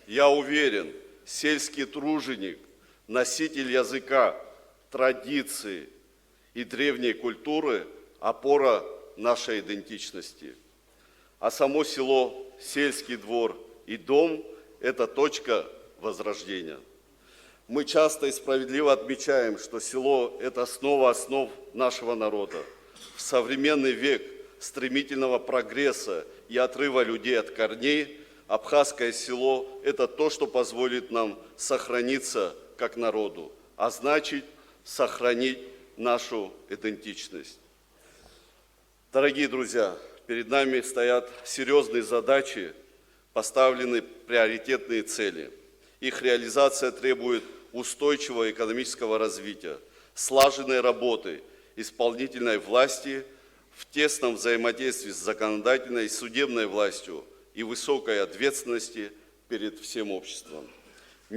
Я уверен, сельский труженик, носитель языка, традиции и древней культуры – опора нашей идентичности. А само село, сельский двор и дом – это точка возрождения. Мы часто и справедливо отмечаем, что село – это основа основ нашего народа. В современный век стремительного прогресса и отрыва людей от корней абхазское село – это то, что позволит нам сохраниться как народу, а значит, сохранить нашу идентичность. Дорогие друзья, перед нами стоят серьезные задачи, поставлены приоритетные цели. Их реализация требует устойчивого экономического развития, слаженной работы исполнительной власти в тесном взаимодействии с законодательной и судебной властью и высокой ответственности перед всем обществом.